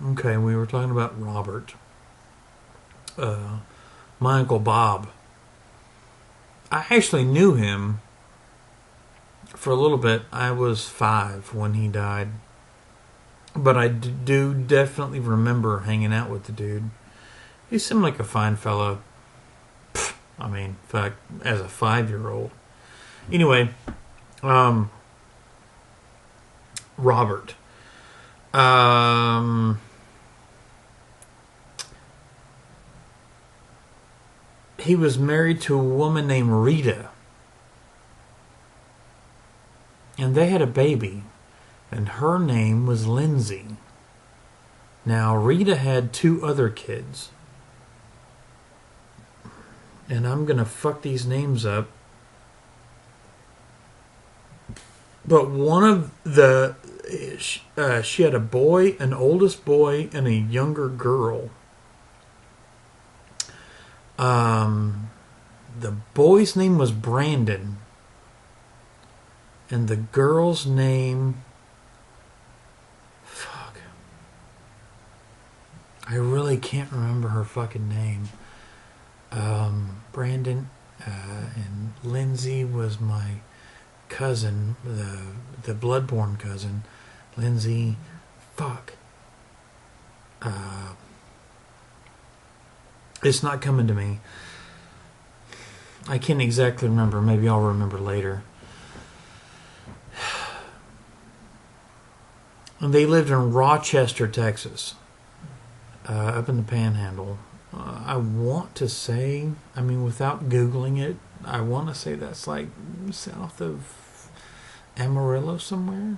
Okay, we were talking about Robert. My Uncle Bob. I actually knew him for a little bit. I was 5 when he died. But I do definitely remember hanging out with the dude. He seemed like a fine fellow. I mean, in fact, as a 5-year-old. Anyway, Robert. He was married to a woman named Rita. And they had a baby. And her name was Lindsay. Now, Rita had 2 other kids. And I'm going to fuck these names up. But one of the... she had a boy, an oldest boy, and a younger girl. The boy's name was Brandon. And the girl's name... Fuck. I really can't remember her fucking name. Brandon and Lindsay was my cousin, the bloodborne cousin. Lindsay, fuck. It's not coming to me. I can't exactly remember. Maybe I'll remember later. And they lived in Rochester, Texas, up in the Panhandle. I want to say, I mean, without Googling it, I want to say that's like south of Amarillo somewhere.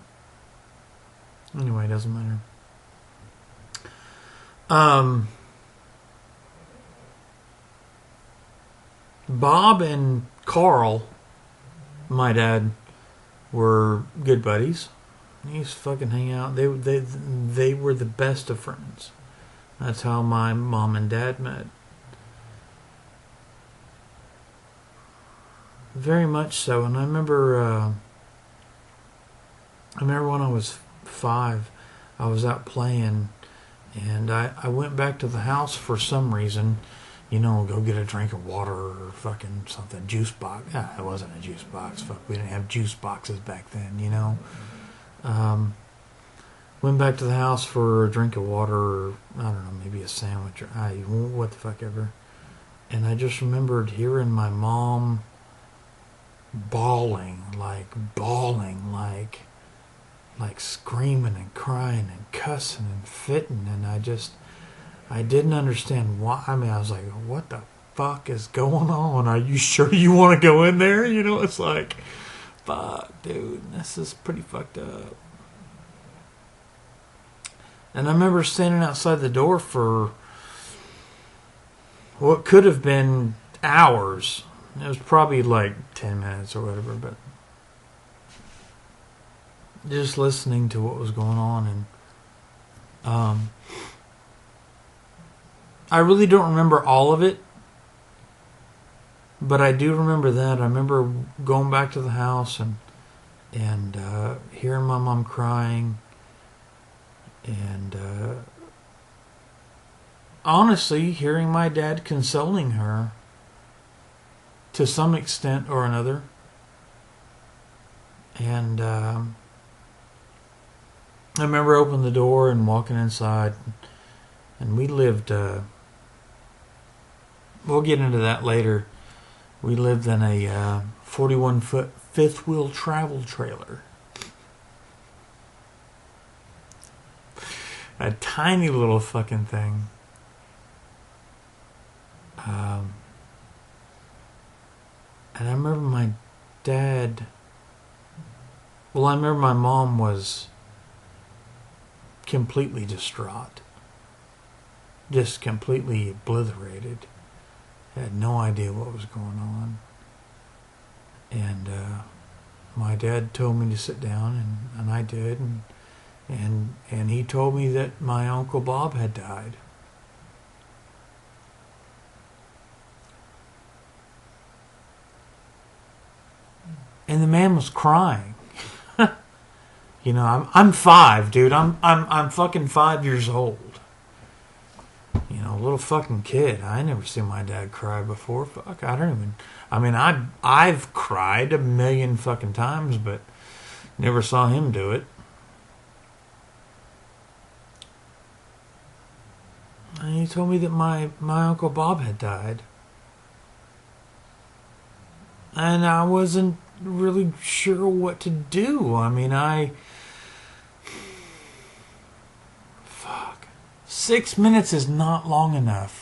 Anyway, it doesn't matter. Bob and Carl, my dad, were good buddies. They used to fucking hang out. They were the best of friends. That's how my mom and dad met. Very much so. And I remember when I was 5, I was out playing, and I went back to the house for some reason. You know, go get a drink of water or fucking something. Juice box. Ah, it wasn't a juice box. Fuck, we didn't have juice boxes back then, you know. Went back to the house for a drink of water, or I don't know, maybe a sandwich, or what the fuck ever. And I just remembered hearing my mom bawling, like screaming and crying and cussing and fitting, and I didn't understand why. I mean, I was like, what the fuck is going on? Are you sure you want to go in there? You know, it's like, fuck, dude, this is pretty fucked up. And I remember standing outside the door for what could have been hours. It was probably like 10 minutes or whatever, but just listening to what was going on. And I really don't remember all of it, but I do remember that. I remember going back to the house and hearing my mom crying, and honestly hearing my dad consoling her to some extent or another. And I remember opening the door and walking inside, and we lived, we'll get into that later. We lived in a 41-foot fifth wheel travel trailer. A tiny little fucking thing. And I remember my dad... Well, I remember my mom was completely distraught. Just completely obliterated. Had no idea what was going on. And my dad told me to sit down, and I did. And he told me that my Uncle Bob had died. And the man was crying. You know, I'm 5, dude. I'm fucking 5 years old. little fucking kid. I never seen my dad cry before. Fuck, I don't even. I mean, I've cried a million fucking times, but never saw him do it. And he told me that my Uncle Bob had died. And I wasn't really sure what to do. I mean, fuck. 6 minutes is not long enough.